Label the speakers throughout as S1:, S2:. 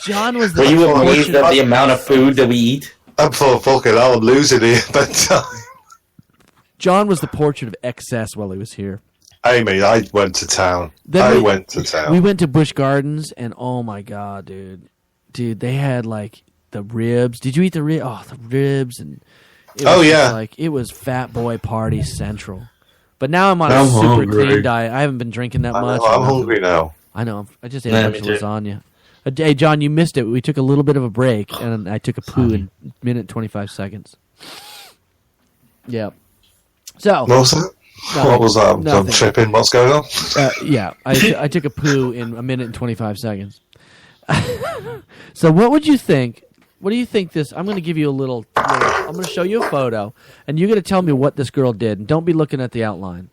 S1: John was the.
S2: Were you amazed at the amount of food that we eat?
S3: I'm fucking out losing here bedtime.
S1: John was the portrait of excess while he was here.
S3: Amy, I went to town. We went to
S1: Busch Gardens, and oh my god, dude, they had like the ribs. Did you eat the ribs? Oh, the ribs and. It was Fat Boy Party Central. But now I'm on a super clean diet. I haven't been drinking that much.
S3: I'm hungry now.
S1: I know. I just ate a bunch of lasagna. Hey, John, you missed it. We took a little bit of a break, and I took a poo in a minute and 25 seconds. Yeah. So.
S3: What was that? What was that? I'm tripping. What's going on?
S1: I took a poo in a minute and 25 seconds. So what would you think? What do you think this... I'm going to give you I'm going to show you a photo, and you're going to tell me what this girl did. And don't be looking at the outline.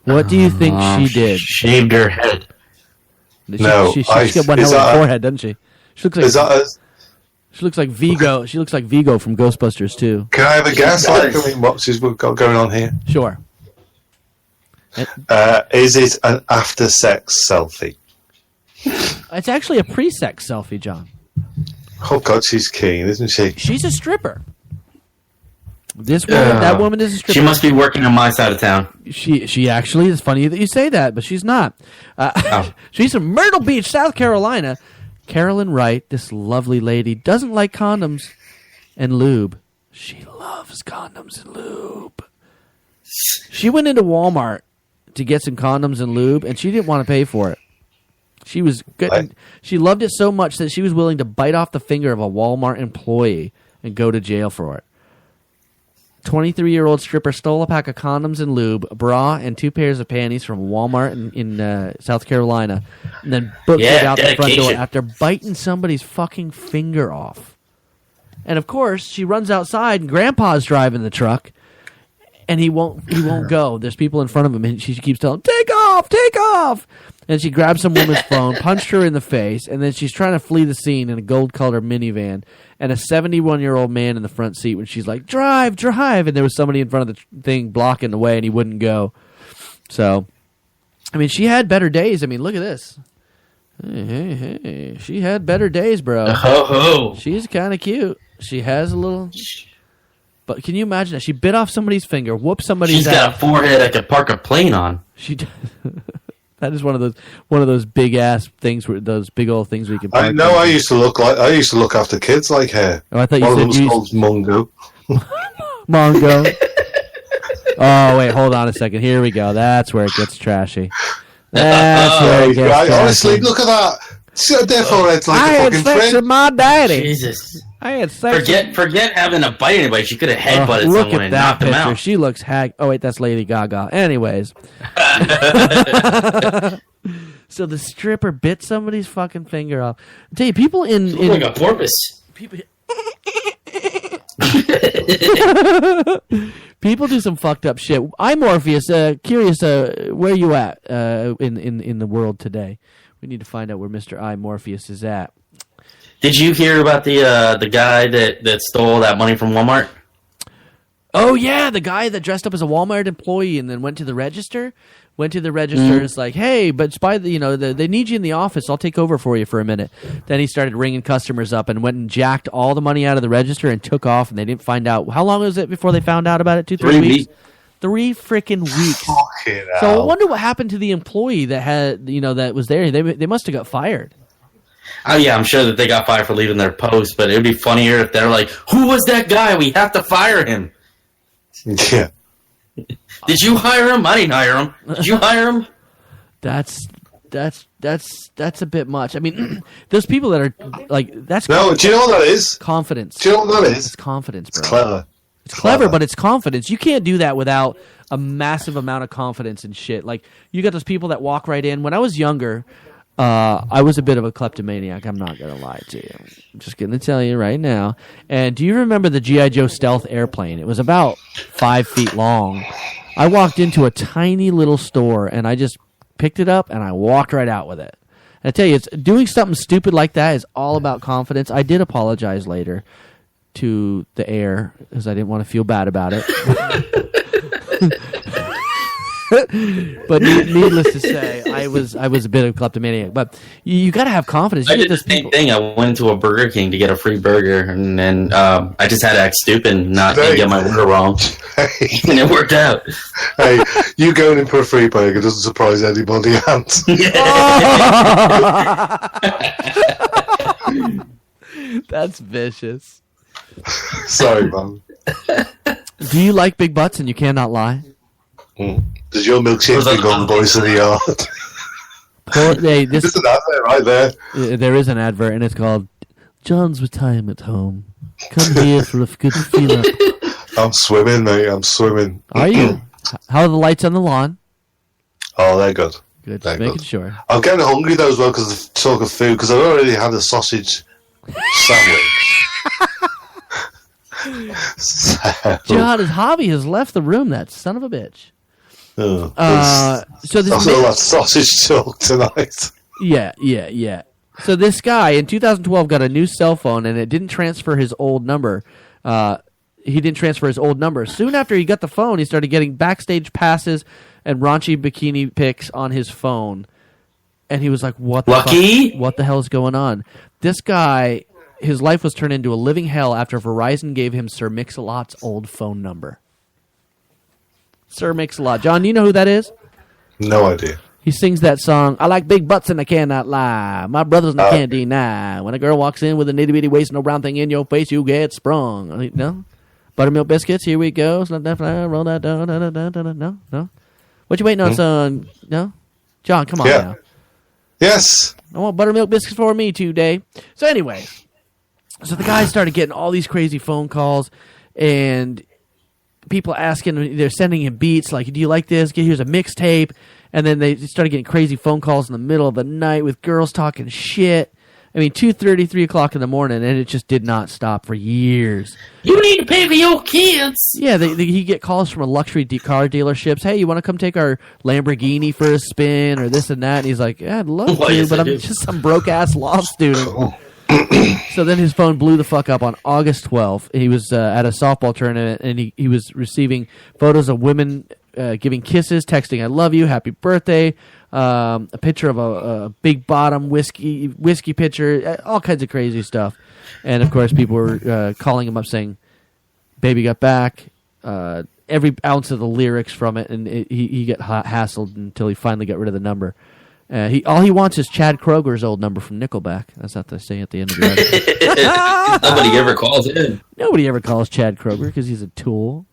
S1: What do you think she did?
S2: She shaved her head.
S1: She's got one hell of a forehead, doesn't she? She looks like... She looks like Vigo. She looks like Vigo from Ghostbusters 2.
S3: Can I have a guess? What she's got going on here?
S1: Sure.
S3: Is it an after-sex selfie?
S1: It's actually a pre-sex selfie, John.
S3: Oh, God, she's keen, isn't she?
S1: She's a stripper. That woman is a stripper.
S2: She must be working on my side of town.
S1: She actually, it's funny that you say that, but she's not. She's from Myrtle Beach, South Carolina. Carolyn Wright, this lovely lady, doesn't like condoms and lube. She loves condoms and lube. She went into Walmart to get some condoms and lube, and she didn't want to pay for it. She was good. She loved it so much that she was willing to bite off the finger of a Walmart employee and go to jail for it. 23-year-old stripper stole a pack of condoms and lube, a bra, and 2 pairs of panties from Walmart in South Carolina, and then booked it out the front door after biting somebody's fucking finger off. And of course, she runs outside, and Grandpa's driving the truck, and he won't go. There's people in front of him, and she keeps telling him, "Take off, take off!" And she grabs some woman's phone, punched her in the face, and then she's trying to flee the scene in a gold-colored minivan, and a 71-year-old man in the front seat when she's like, "Drive, drive!" And there was somebody in front of the thing blocking the way, and he wouldn't go. So, I mean, she had better days. I mean, look at this. Hey. She had better days, bro.
S2: Ho.
S1: She's kind of cute. She has a little... But can you imagine that? She bit off somebody's finger, whooped somebody's
S2: She's got a forehead I could park a plane on.
S1: That is one of those big ass things, those big old things where you can.
S3: I know. I used to look after kids like her.
S1: Oh, I thought
S3: one of them was called Mongo.
S1: Mongo. Oh wait, hold on a second. Here we go. That's where it gets trashy. That's where it gets trashy.
S3: Honestly, look at that. Therefore, it's like
S1: I
S3: a
S1: had
S3: fucking
S1: sex
S3: friend.
S1: with my daddy.
S2: Jesus.
S1: I had sex.
S2: Forget having to bite anybody. She could have headbutted
S1: look
S2: someone
S1: at
S2: and
S1: that
S2: knocked them
S1: picture.
S2: out.
S1: She looks Oh wait, that's Lady Gaga. Anyways. So the stripper bit somebody's fucking finger off. I tell you, people in
S2: like a porpoise.
S1: People do some fucked up shit. I'm Morpheus. Curious, where you at in the world today? We need to find out where Mr. I Morpheus is at.
S2: Did you hear about the guy that stole that money from Walmart?
S1: Oh yeah, the guy that dressed up as a Walmart employee and then went to the register. And it's like, hey, but they need you in the office. I'll take over for you for a minute. Then he started ringing customers up and went and jacked all the money out of the register and took off. And they didn't find out. How long was it before they found out about it? 2-3 weeks. 3 freaking weeks. So I wonder what happened to the employee that had that was there. They must have got fired.
S2: Oh yeah, I'm sure that they got fired for leaving their post. But it would be funnier if they're like, "Who was that guy? We have to fire him."
S3: Yeah.
S2: Did you hire him? I didn't hire him. Did you hire him?
S1: That's a bit much. I mean, those people that are like that's
S3: no. Do you know what that is?
S1: Confidence.
S3: Do you know what that is?
S1: It's confidence, bro.
S3: It's clever.
S1: It's clever, but it's confidence. You can't do that without a massive amount of confidence and shit. Like you got those people that walk right in. When I was younger, I was a bit of a kleptomaniac. I'm not gonna lie to you. I'm just gonna tell you right now. And do you remember the G.I. Joe stealth airplane? It was about 5 feet long. I walked into a tiny little store and I just picked it up and I walked right out with it. And I tell you, doing something stupid like that is all about confidence. I did apologize later to the air because I didn't want to feel bad about it. But needless to say, I was a bit of a kleptomaniac. But you got to have confidence.
S2: I did the same thing. I went to a Burger King to get a free burger, and then I just had to act stupid and not get my order wrong, and it worked out.
S3: Hey, you going in for a free burger doesn't surprise anybody, Ant.
S1: That's vicious.
S3: Sorry, man.
S1: Do you like big butts and you cannot lie?
S3: Does your milkshake become voice of the yard?
S1: Hey,
S3: There's an advert right there.
S1: There is an advert, and it's called John's Retirement Home. Come here for a good feel up.
S3: I'm swimming, mate. I'm swimming.
S1: Are you? How are the lights on the lawn?
S3: Oh, they're good.
S1: Good,
S3: they're
S1: just making
S3: good.
S1: sure.
S3: I'm getting hungry though as well because of talk of food. Because I've already had a sausage sandwich.
S1: John, his hobby has left the room. That son of a bitch.
S3: So
S1: this
S3: that sausage talk tonight.
S1: Yeah. So this guy in 2012 got a new cell phone, and it didn't transfer his old number. He didn't transfer his old number. Soon after he got the phone, he started getting backstage passes and raunchy bikini pics on his phone. And he was like, what the fuck? What the hell is going on? This guy, his life was turned into a living hell after Verizon gave him Sir Mix-a-Lot's old phone number. Sir Mix-a-Lot. John, do you know who that is?
S3: No idea.
S1: He sings that song, I like big butts and I cannot lie. My brothers and I can't deny. When a girl walks in with a nitty-bitty waist, no brown thing in your face, you get sprung. No? Buttermilk biscuits, here we go. Slap that fly, roll that down. No? What you waiting on, son? No? John, come on now.
S3: Yes.
S1: I want buttermilk biscuits for me today. So anyway, so the guy started getting all these crazy phone calls and people asking, they're sending him beats like, do you like this? Here's a mixtape. And then they started getting crazy phone calls in the middle of the night with girls talking shit. I mean, 2:30, 3 o'clock in the morning, and it just did not stop for years.
S2: You need to pay for your kids.
S1: Yeah, he'd get calls from a luxury car dealerships. Hey, you want to come take our Lamborghini for a spin or this and that? And he's like, yeah, I'd love to, but I'm just some broke-ass law student. So then his phone blew the fuck up on August 12th. He was at a softball tournament, and he was receiving photos of women giving kisses, texting, I love you, happy birthday, a picture of a big bottom whiskey pitcher, all kinds of crazy stuff. And, of course, people were calling him up saying, baby got back, every ounce of the lyrics from it, and he got hassled until he finally got rid of the number. All he wants is Chad Kroger's old number from Nickelback. That's what they say at the end of the article.
S2: Nobody ever calls in.
S1: Nobody ever calls Chad Kroger because he's a tool.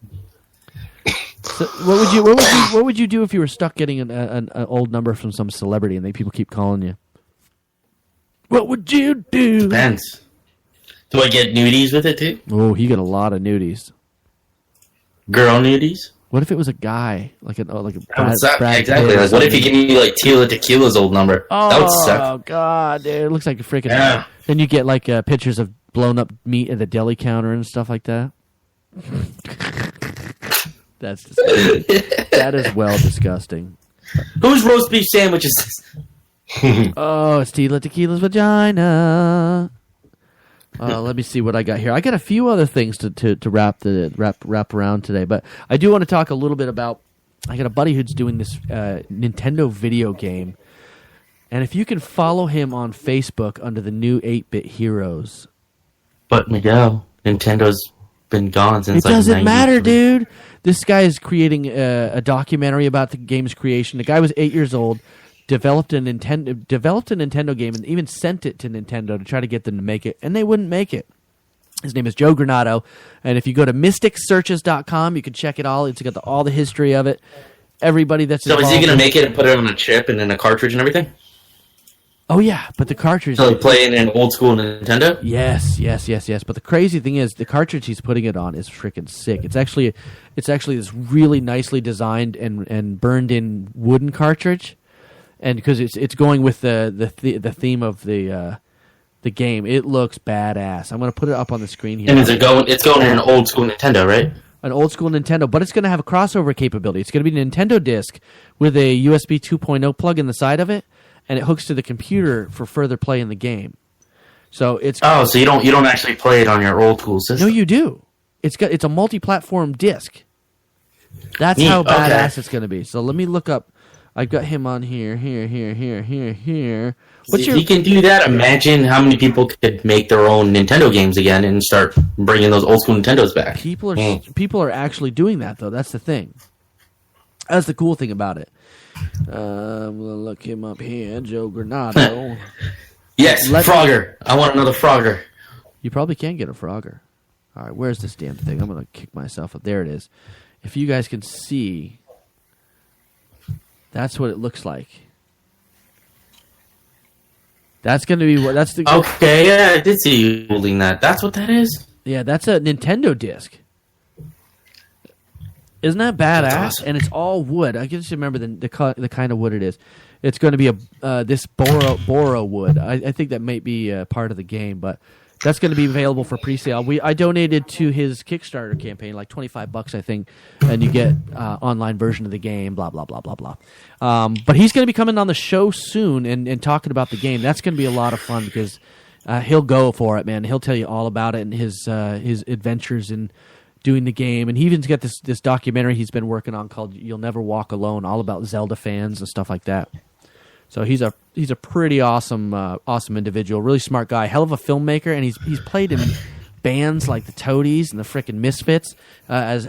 S1: So what would you do if you were stuck getting an old number from some celebrity and people keep calling you? What would you do?
S2: Depends. Do I get nudies with it too?
S1: Oh, he got a lot of nudies.
S2: Girl nudies?
S1: What if it was a guy like a Brad
S2: exactly? Like, what if you give me like Tila Tequila's old number? That would suck.
S1: Oh god, dude, it looks like a freaking. Then you get like pictures of blown up meat at the deli counter and stuff like that. That's disgusting. That is well disgusting.
S2: Whose roast beef sandwich is this?
S1: Oh, it's Tila Tequila's vagina. Let me see what I got here. I got a few other things to wrap around today, but I do want to talk a little bit about. I got a buddy who's doing this Nintendo video game, and if you can follow him on Facebook under the new 8-Bit Heroes.
S2: But Miguel, Nintendo's been gone since.
S1: It doesn't matter, dude. This guy is creating a documentary about the game's creation. The guy was 8 years old. Developed a Nintendo game and even sent it to Nintendo to try to get them to make it, and they wouldn't make it. His name is Joe Granato, and if you go to mysticsearches.com, you can check it all. It's got all the history of it. Everybody that's
S2: so is he going to make it and put it on a chip and in a cartridge and everything?
S1: Oh yeah, but the cartridge.
S2: So playing an old school Nintendo?
S1: Yes. But the crazy thing is, the cartridge he's putting it on is freaking sick. It's actually this really nicely designed and burned in wooden cartridge. And because it's going with the theme of the game, it looks badass. I'm going to put it up on the screen here.
S2: And it's going in an old school Nintendo, right?
S1: An old school Nintendo, but it's going to have a crossover capability. It's going to be a Nintendo disc with a USB 2.0 plug in the side of it, and it hooks to the computer for further play in the game. So it's
S2: so you don't actually play it on your old school system.
S1: No, you do. It's a multi-platform disc. That's
S2: Neat.
S1: how badass
S2: Okay.
S1: it's going to be. So let me look up. I've got him on here. What's
S2: If
S1: your?
S2: you can do that, imagine how many people could make their own Nintendo games again and start bringing those old school Nintendos back.
S1: People are actually doing that though. That's the thing. That's the cool thing about it. We'll look him up here, Joe Granado.
S2: Yes, Frogger. I want another Frogger.
S1: You probably can get a Frogger. All right, where's this damn thing? I'm gonna kick myself up. There it is. If you guys can see, that's what it looks like. That's going to be what. That's the.
S2: Okay, yeah, I did see you holding that. That's what that is?
S1: Yeah, that's a Nintendo disc. Isn't that badass?
S2: That's awesome.
S1: And it's all wood. I just remember the kind of wood it is. It's going to be this boro wood. I think that might be part of the game, but that's going to be available for pre-sale. I donated to his Kickstarter campaign, like $25, I think, and you get online version of the game. Blah blah blah blah blah. But he's going to be coming on the show soon and talking about the game. That's going to be a lot of fun because he'll go for it, man. He'll tell you all about it and his adventures in doing the game. And he even's got this documentary he's been working on called "You'll Never Walk Alone," all about Zelda fans and stuff like that. So he's a pretty awesome individual, really smart guy, hell of a filmmaker, and he's played in bands like the Toadies and the frickin' Misfits as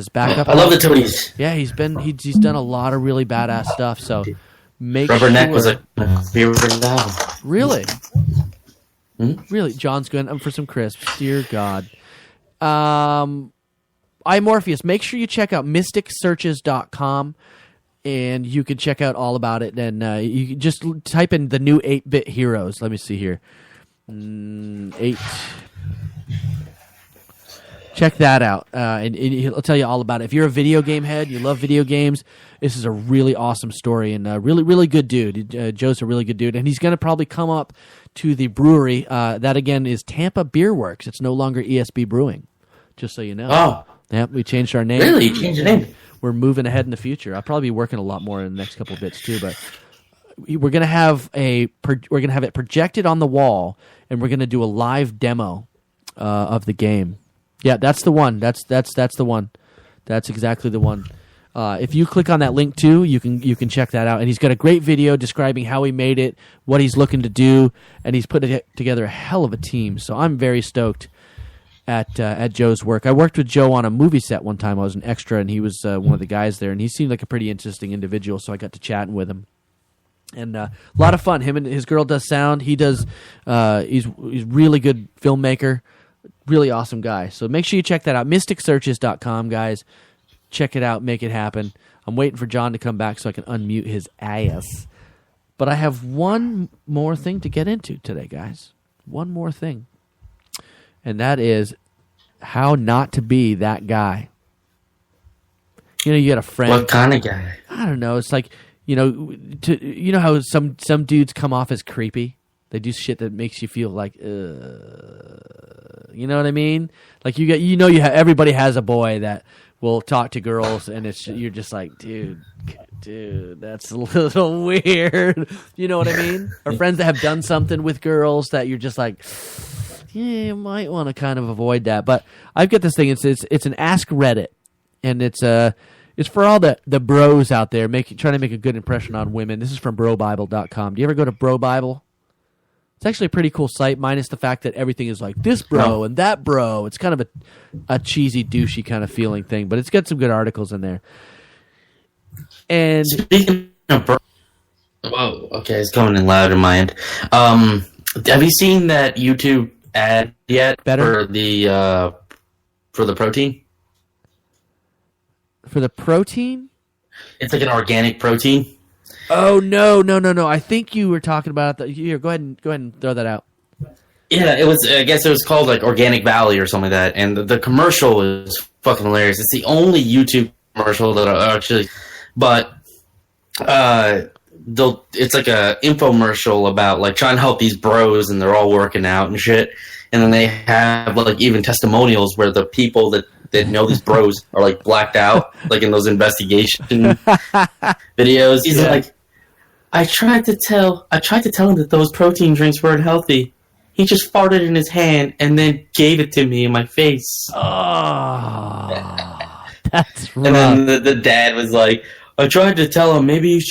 S1: backup.
S2: I love the Toadies.
S1: Yeah, he's done a lot of really badass stuff. So
S2: Rubberneck was a favorite album.
S1: Really, really, John's going for some crisps. Dear God, iMorpheus. Make sure you check out mysticsearches.com. And you can check out all about it. And you can just type in the new 8-bit heroes. Let me see here. 8. Check that out. And he'll tell you all about it. If you're a video game head, you love video games, this is a really awesome story. And really, really good dude. Joe's a really good dude. And he's going to probably come up to the brewery. That, again, is Tampa Beer Works. It's no longer ESB Brewing, just so you know.
S2: Oh.
S1: Yep, we changed our name.
S2: Really? You changed your name?
S1: We're moving ahead in the future. I'll probably be working a lot more in the next couple of bits too, but we're gonna have it projected on the wall, and we're gonna do a live demo of the game. Yeah, that's the one. That's the one. That's exactly the one. If you click on that link too, you can check that out. And he's got a great video describing how he made it, what he's looking to do, and he's put together a hell of a team. So I'm very stoked at Joe's work. I worked with Joe on a movie set one time. I was an extra, and he was one of the guys there, and he seemed like a pretty interesting individual, so I got to chatting with him. And a lot of fun. Him and his girl does sound. He does. He's really good filmmaker, really awesome guy. So make sure you check that out. mysticsearches.com, guys. Check it out. Make it happen. I'm waiting for John to come back so I can unmute his ass. But I have one more thing to get into today, guys. One more thing. And that is how not to be that guy. You know, you got a friend.
S2: What kind of guy?
S1: I don't know. It's like, you know how some dudes come off as creepy? They do shit that makes you feel like, you know what I mean? Like everybody has a boy that will talk to girls, and you're just like, dude, that's a little weird. You know what I mean? Or friends that have done something with girls that you're just like, yeah, you might want to kind of avoid that. But I've got this thing. It's an Ask Reddit, and it's for all the bros out there trying to make a good impression on women. This is from brobible.com. Do you ever go to Bro Bible? It's actually a pretty cool site, minus the fact that everything is like this bro and that bro. It's kind of a cheesy, douchey kind of feeling thing, but it's got some good articles in there. And
S2: speaking of bro, whoa, okay, it's coming in loud in my end. Have you seen that YouTube ad yet for the protein?
S1: For the protein?
S2: It's like an organic protein.
S1: Oh no! I think you were talking about that. Here, go ahead and throw that out.
S2: Yeah, it was. I guess it was called like Organic Valley or something like that. And the commercial is fucking hilarious. It's the only YouTube commercial that I actually, but it's like a infomercial about like trying to help these bros, and they're all working out and shit. And then they have like even testimonials where the people that know these bros are like blacked out, like in those investigation videos. He's like, I tried to tell him that those protein drinks weren't healthy. He just farted in his hand and then gave it to me in my face.
S1: Oh, That's rough.
S2: And then the dad was like, I tried to tell him maybe you